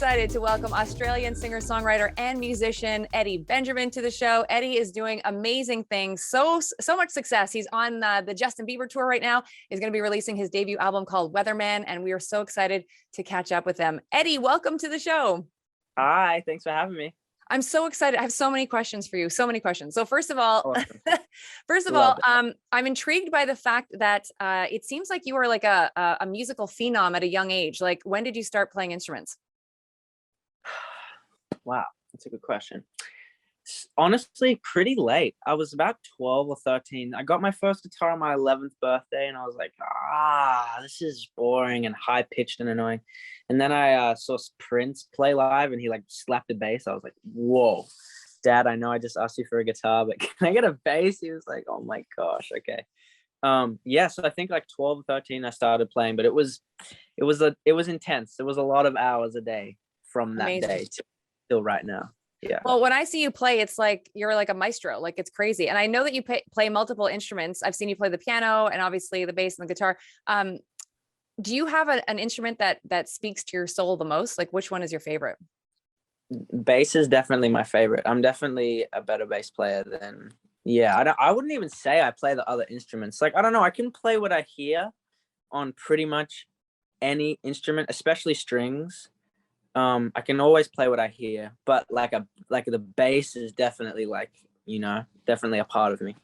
excited to welcome Australian singer-songwriter and musician Eddie Benjamin to the show. Eddie is doing amazing things, so much success. He's on the Justin Bieber tour right now. He's going to be releasing his debut album called Weatherman, and we are so excited to catch up with him. Eddie, welcome to the show. Hi, thanks for having me. I'm so excited. I have so many questions for you. So many questions. So first of all, I'm intrigued by the fact that it seems like you were like a musical phenom at a young age. Like, when did you start playing instruments? Wow, that's a good question. Honestly, pretty late. I was about 12 or 13. I got my first guitar on my 11th birthday, and I was like, this is boring and high-pitched and annoying. And then I saw Prince play live, and he like slapped the bass. I was like, whoa, Dad, I know I just asked you for a guitar, but can I get a bass? He was like, oh my gosh, okay. So I think like 12 or 13 I started playing, but it was intense. It was a lot of hours a day from that day till right now. Yeah. Well, when I see you play, it's like you're like a maestro. Like, it's crazy. And I know that you play multiple instruments. I've seen you play the piano and obviously the bass and the guitar. Do you have an instrument that speaks to your soul the most? Like, which one is your favorite? Bass is definitely my favorite. I'm definitely a better bass player than, I wouldn't even say I play the other instruments. Like, I don't know. I can play what I hear on pretty much any instrument, especially strings. I can always play what I hear, but like the bass is definitely definitely a part of me.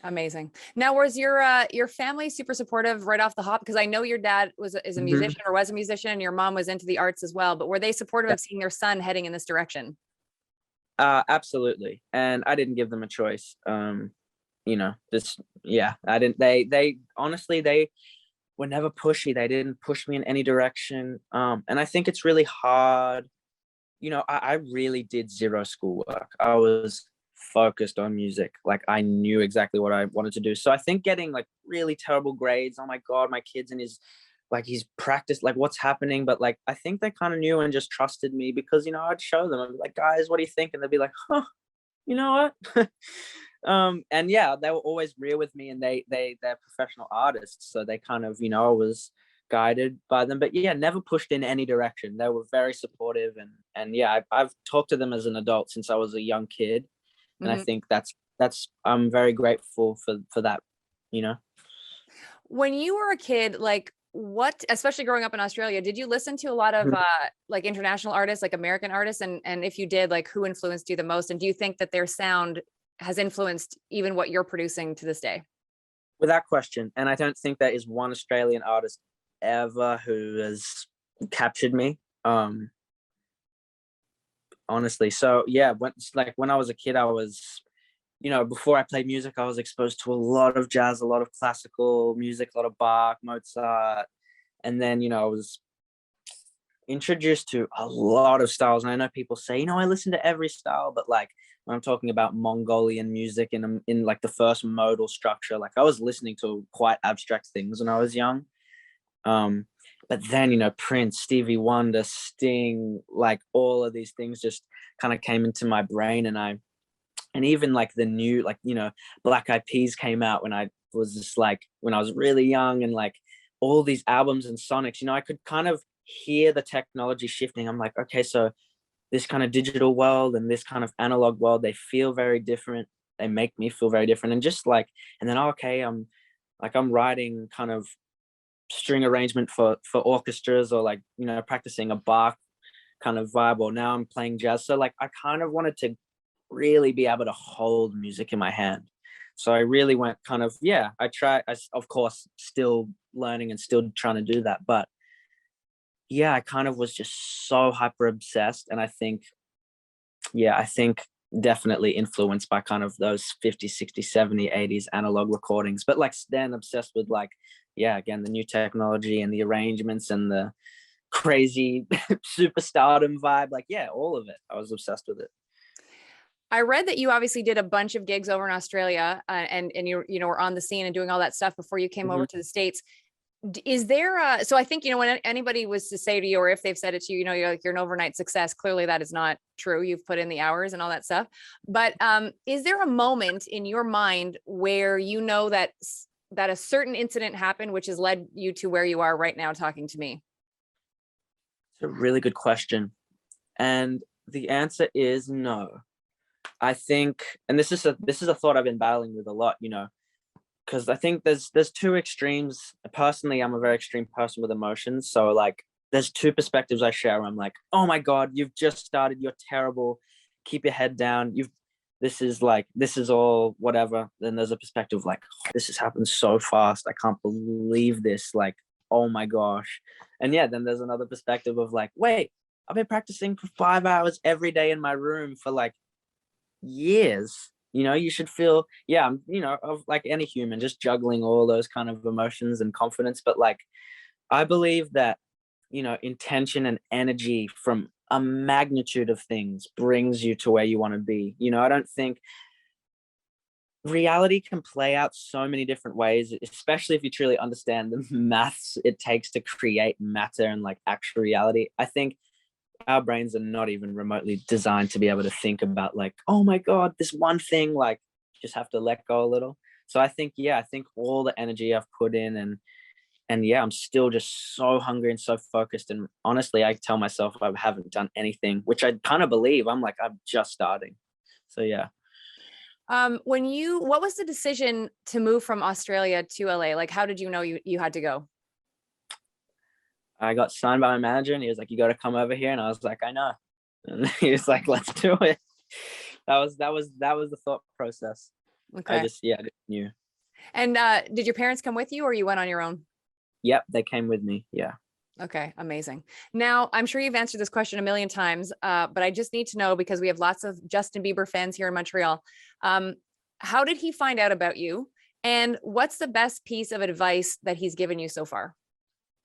Amazing. Now, was your family super supportive right off the hop? Because I know your dad is a musician or was a musician, and your mom was into the arts as well. But were they supportive of seeing their son heading in this direction? Absolutely. And I didn't give them a choice. I didn't. They honestly, they were never pushy. They didn't push me in any direction. And I think it's really hard. I really did zero schoolwork. I was focused on music. Like, I knew exactly what I wanted to do. So I think getting like really terrible grades, oh my God, my kid's in his, like, he's practiced, like, what's happening? But like, I think they kind of knew and just trusted me because, I'd show them, I'd be like, guys, what do you think? And they'd be like, you know what? And yeah, they were always real with me, and they're professional artists. So they kind of, I was guided by them, but yeah, never pushed in any direction. They were very supportive, and yeah, I've talked to them as an adult since I was a young kid. And I think that's I'm very grateful for that, When you were a kid, like, especially growing up in Australia, did you listen to a lot of like international artists, like American artists? And if you did, like, who influenced you the most? And do you think that their sound has influenced even what you're producing to this day? Without question. And I don't think there is one Australian artist ever who has captured me. Honestly. So yeah, when I was a kid, I was, before I played music, I was exposed to a lot of jazz, a lot of classical music, a lot of Bach, Mozart. And then, I was introduced to a lot of styles. And I know people say, I listen to every style, but like, when I'm talking about Mongolian music in like the first modal structure, like, I was listening to quite abstract things when I was young. But then, Prince, Stevie Wonder, Sting, like, all of these things just kind of came into my brain. And even like the new, like, Black Eyed Peas came out when I was just like, when I was really young, and like all these albums and Sonics, I could kind of hear the technology shifting. I'm like, okay, so this kind of digital world and this kind of analog world, they feel very different. They make me feel very different. And just like, and then, okay, I'm writing kind of string arrangement for orchestras, or like, practicing a Bach kind of vibe, or now I'm playing jazz. So like, I kind of wanted to really be able to hold music in my hand. So I really went kind of, I of course still learning and still trying to do that, but yeah, I kind of was just so hyper obsessed. And I think definitely influenced by kind of those 50s, 60s, 70s, 80s analog recordings, but like then obsessed with like, again, the new technology and the arrangements and the crazy superstardom vibe. Like, all of it. I was obsessed with it. I read that you obviously did a bunch of gigs over in Australia, and you were on the scene and doing all that stuff before you came over to the States. Is there so I think, when anybody was to say to you, or if they've said it to you, you're an overnight success, clearly that is not true. You've put in the hours and all that stuff. But is there a moment in your mind where that a certain incident happened which has led you to where you are right now talking to me? It's a really good question. And the answer is no. I think, and this is a thought I've been battling with a lot, because I think there's two extremes. Personally, I'm a very extreme person with emotions. So like there's two perspectives I share where I'm like, oh my God, you've just started, you're terrible. Keep your head down. This is all whatever. Then there's a perspective like, oh, this has happened so fast. I can't believe this. Like, oh my gosh. And yeah, then there's another perspective of like, wait, I've been practicing for 5 hours every day in my room for like years. You should feel, yeah, of like any human, just juggling all those kind of emotions and confidence. But like, I believe that, intention and energy from a magnitude of things brings you to where you want to be. I don't think reality can play out so many different ways, especially if you truly understand the maths it takes to create matter and like actual reality. I think our brains are not even remotely designed to be able to think about like, oh my God, this one thing, like just have to let go a little. So I think, yeah, I think all the energy I've put in and yeah, I'm still just so hungry and so focused. And honestly, I tell myself I haven't done anything, which I kind of believe. I'm like, I'm just starting. So yeah. What was the decision to move from Australia to LA? Like, how did you know you had to go? I got signed by my manager and he was like, you got to come over here. And I was like, I know. And he was like, let's do it. That was the thought process. Okay. I just knew. And did your parents come with you or you went on your own? Yep, they came with me. Yeah. Okay, amazing. Now, I'm sure you've answered this question a million times, but I just need to know because we have lots of Justin Bieber fans here in Montreal. How did he find out about you? And what's the best piece of advice that he's given you so far?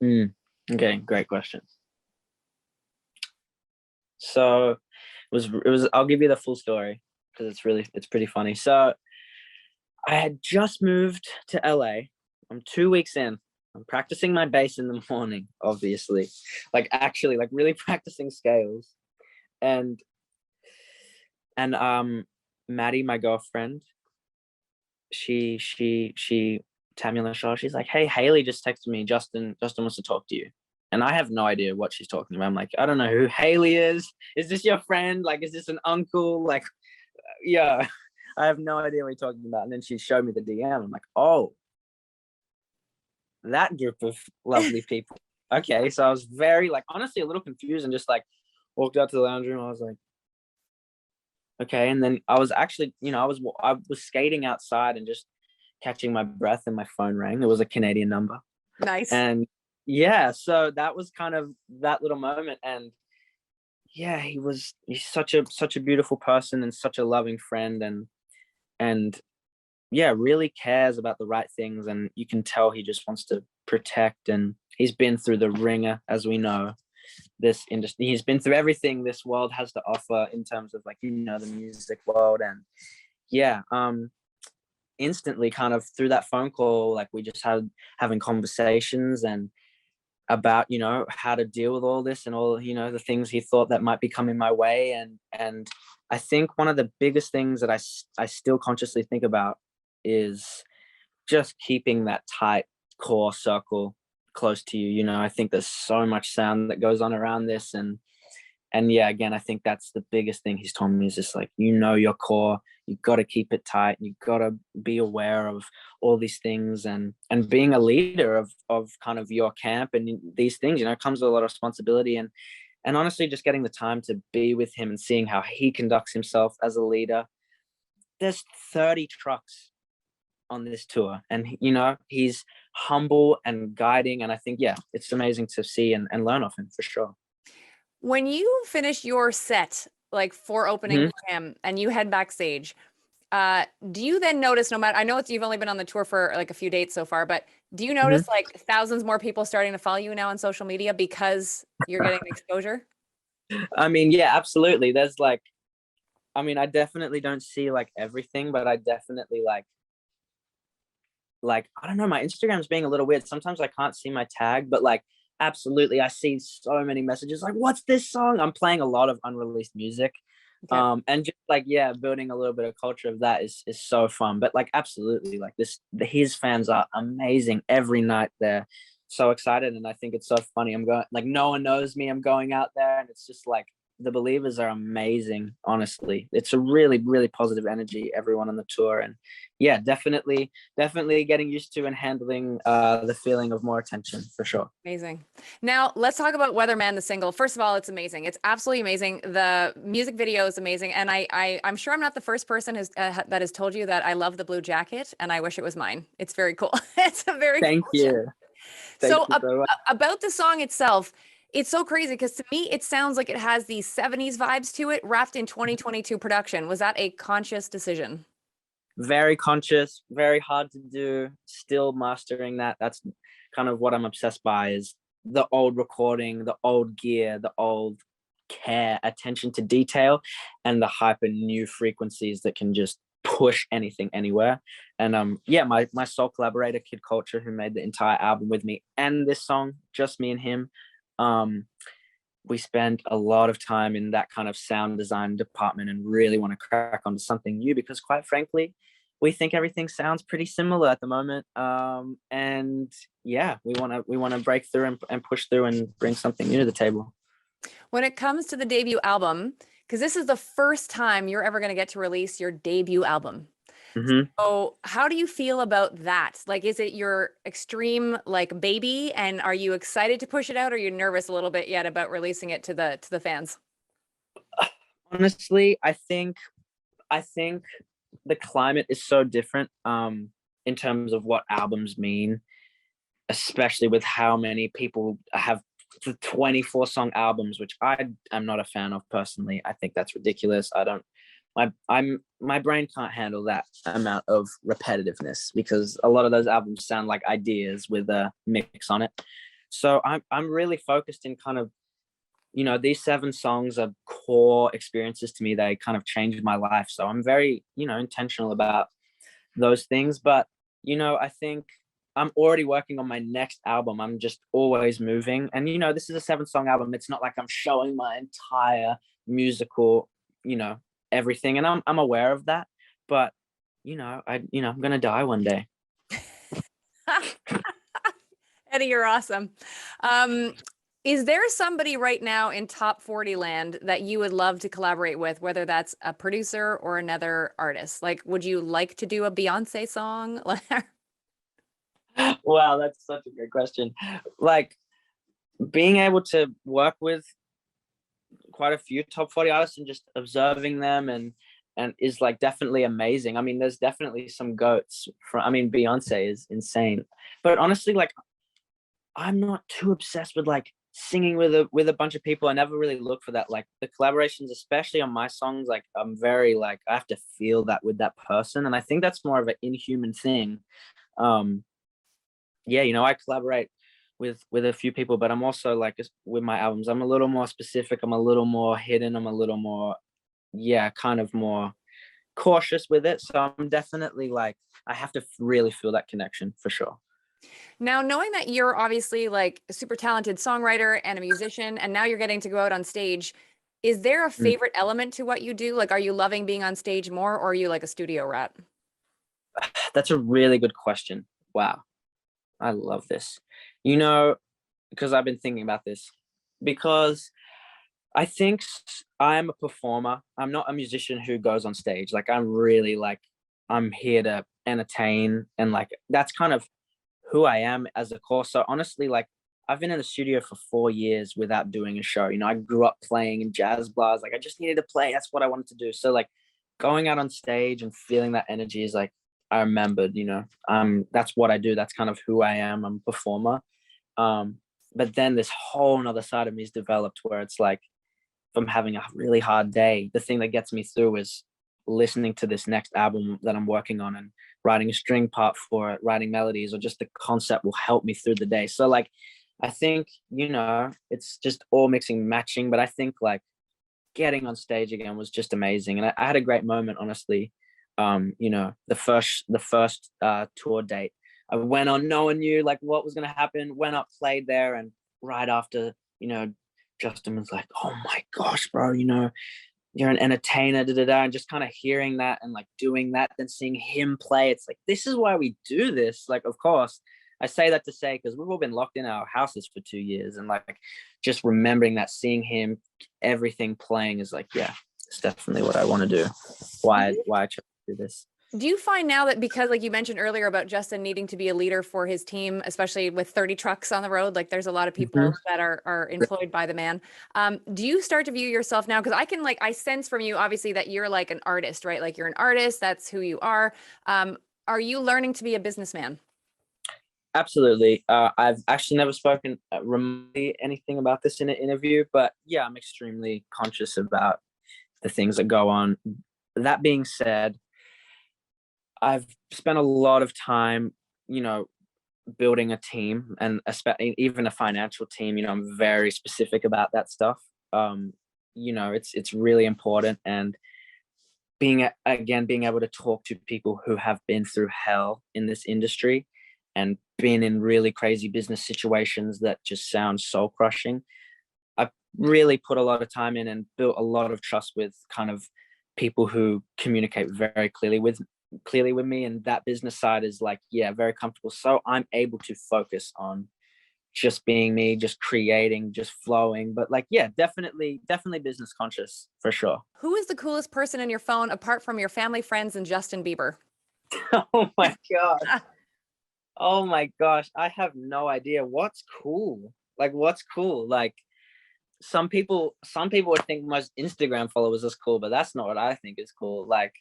Okay, great question. So it was I'll give you the full story because it's pretty funny. So I had just moved to LA. I'm 2 weeks in. I'm practicing my bass in the morning, obviously. Like actually, like really practicing scales. And Maddie, my girlfriend, she Tamula Shaw, she's like, hey, Haley just texted me. Justin wants to talk to you. And I have no idea what she's talking about. I'm like, I don't know who Haley is. Is this your friend? Like, is this an uncle? Like, yeah, I have no idea what you're talking about. And then she showed me the DM. I'm like, oh, that group of lovely people. Okay, so I was very like honestly a little confused and just like walked out to the lounge room. I was like, okay, and then I was actually, I was skating outside and just catching my breath, and my phone rang. It was a Canadian number, Nice. and yeah, so that was kind of that little moment, and yeah, he's such a beautiful person and such a loving friend, and yeah, really cares about the right things, and you can tell he just wants to protect, and he's been through the ringer, as we know. This industry, he's been through everything this world has to offer in terms of like, the music world. And yeah, instantly kind of through that phone call, like we just had having conversations and about, how to deal with all this and all, the things he thought that might be coming my way. And I think one of the biggest things that I still consciously think about is just keeping that tight core circle close to you. I think there's so much sound that goes on around this, and yeah, again, I think that's the biggest thing he's told me is just like, your core, you got to keep it tight, you got to be aware of all these things, and being a leader of kind of your camp and these things, comes with a lot of responsibility, and honestly just getting the time to be with him and seeing how he conducts himself as a leader. There's 30 trucks on this tour, and he's humble and guiding, and I think, yeah, it's amazing to see and learn off him for sure. When you finish your set, like for opening for him, and you head backstage, do you then notice, no matter, I know you've only been on the tour for like a few dates so far, but do you notice like thousands more people starting to follow you now on social media because you're getting exposure? I mean, yeah, absolutely. There's like, I mean, I definitely don't see like everything, but I definitely like I don't know, my Instagram's being a little weird. Sometimes I can't see my tag, but like absolutely I see so many messages like, what's this song? I'm playing a lot of unreleased music. Okay. And just like, yeah, building a little bit of culture of that is so fun. But like absolutely, like his fans are amazing every night. They're so excited, and I think it's so funny. I'm going, like, no one knows me, I'm going out there, and it's just like the Believers are amazing. Honestly, it's a really, really positive energy. Everyone on the tour, and yeah, definitely getting used to and handling the feeling of more attention for sure. Amazing. Now let's talk about Weatherman, the single. First of all, it's amazing. It's absolutely amazing. The music video is amazing, and I'm sure I'm not the first person that has told you that I love the blue jacket, and I wish it was mine. It's very cool. It's a very Thank cool jacket. you. Thank So you so much. about the song itself, it's so crazy because to me it sounds like it has these 70s vibes to it, wrapped in 2022 production. Was that a conscious decision? Very conscious, very hard to do. Still mastering that. That's kind of what I'm obsessed by, is the old recording, the old gear, the old care, attention to detail, and the hyper new frequencies that can just push anything anywhere. And yeah, my soul collaborator Kid Culture, who made the entire album with me and this song, just me and him, we spend a lot of time in that kind of sound design department and really want to crack onto something new, because quite frankly, we think everything sounds pretty similar at the moment. And yeah, we want to break through and push through and bring something new to the table. When it comes to the debut album, because this is the first time you're ever going to get to release your debut album. Mm-hmm. So how do you feel about that? Like, is it your extreme like baby, and are you excited to push it out, or are you nervous a little bit yet about releasing it to the fans? Honestly, I think the climate is so different in terms of what albums mean, especially with how many people have the 24 song albums, which I am not a fan of personally. I think that's ridiculous. I don't my brain can't handle that amount of repetitiveness, because a lot of those albums sound like ideas with a mix on it. So I'm really focused in kind of, these 7 songs are core experiences to me. They kind of changed my life. So I'm very, intentional about those things. But, I think I'm already working on my next album. I'm just always moving. And, this is a 7-song album. It's not like I'm showing my entire musical, everything. And I'm aware of that. But, I'm going to die one day. Eddie, you're awesome. Is there somebody right now in top 40 land that you would love to collaborate with, whether that's a producer or another artist? Like, would you like to do a Beyonce song? Wow, that's such a great question. Like, being able to work with quite a few top 40 artists and just observing them and is like definitely amazing. I mean, there's definitely some goats Beyonce is insane. But honestly, like, I'm not too obsessed with like singing with a bunch of people. I never really look for that. Like the collaborations, especially on my songs, like I'm very like I have to feel that with that person, and I think that's more of an inhuman thing. Yeah, I collaborate with a few people, but I'm also like with my albums, I'm a little more specific. I'm a little more hidden. I'm a little more, yeah, kind of more cautious with it. So I'm definitely like I have to really feel that connection for sure. Now, knowing that you're obviously like a super talented songwriter and a musician, and now you're getting to go out on stage, is there a Mm. favorite element to what you do? Like, are you loving being on stage more, or are you like a studio rat? That's a really good question. Wow, I love this. Because I've been thinking about this, because I think I'm a performer. I'm not a musician who goes on stage. Like I'm really like I'm here to entertain, and like that's kind of who I am as a core. So honestly, like I've been in the studio for 4 years without doing a show. I grew up playing in jazz bars. Like I just needed to play. That's what I wanted to do. So like going out on stage and feeling that energy is like I remembered, that's what I do. That's kind of who I am. I'm a performer. But then this whole nother side of me is developed where it's like if I'm having a really hard day, the thing that gets me through is listening to this next album that I'm working on and writing a string part for it, writing melodies, or just the concept will help me through the day. So like, I think, it's just all mixing, matching, but I think like getting on stage again was just amazing. And I had a great moment, honestly. The first tour date, I went on, no one knew like what was going to happen, went up, played there. And right after, Justin was like, oh my gosh, bro, you're an entertainer, and just kind of hearing that and like doing that, then seeing him play, it's like, this is why we do this. Like, of course, I say that to say, because we've all been locked in our houses for 2 years, and like just remembering that, seeing him, everything playing is like, yeah, it's definitely what I want to do. Why I chose to do this. Do you find now that, because like you mentioned earlier about Justin needing to be a leader for his team, especially with 30 trucks on the road, like there's a lot of people that are employed by the man. Do you start to view yourself now? Because I sense from you, obviously, that you're like an artist, right? Like you're an artist, that's who you are. Are you learning to be a businessman? Absolutely. I've actually never spoken remotely anything about this in an interview, but yeah, I'm extremely conscious about the things that go on. That being said, I've spent a lot of time, building a team, and even a financial team. I'm very specific about that stuff. It's really important, and being able to talk to people who have been through hell in this industry and been in really crazy business situations that just sound soul crushing. I've really put a lot of time in and built a lot of trust with kind of people who communicate very clearly with me, and that business side is like, yeah, very comfortable. So I'm able to focus on just being me, just creating, just flowing. But like, yeah, definitely business conscious for sure. Who is the coolest person in your phone apart from your family, friends, and Justin Bieber? Oh my god. Oh my gosh, I have no idea. What's cool? Like some people would think most Instagram followers is cool, but that's not what I think is cool. Like,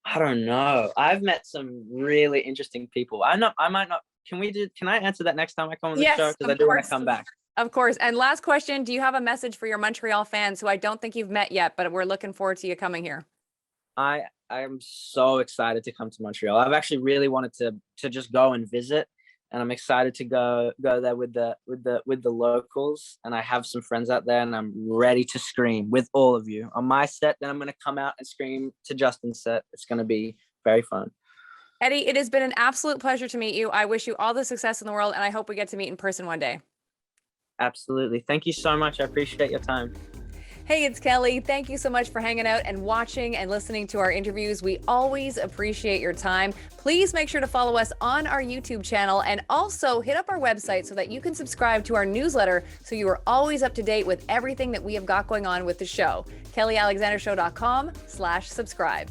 I don't know. I've met some really interesting people. I might not. Can I answer that next time I come on the show? Because I do want to come back. Of course. And last question, do you have a message for your Montreal fans who I don't think you've met yet, but we're looking forward to you coming here? I am so excited to come to Montreal. I've actually really wanted to just go and visit, and I'm excited to go there with the locals. And I have some friends out there, and I'm ready to scream with all of you on my set. Then I'm going to come out and scream to Justin's set. It's going to be very fun. Eddie, it has been an absolute pleasure to meet you. I wish you all the success in the world, and I hope we get to meet in person one day. Absolutely. Thank you so much. I appreciate your time. Hey, it's Kelly. Thank you so much for hanging out and watching and listening to our interviews. We always appreciate your time. Please make sure to follow us on our YouTube channel, and also hit up our website so that you can subscribe to our newsletter so you are always up to date with everything that we have got going on with the show. KellyAlexanderShow.com/subscribe.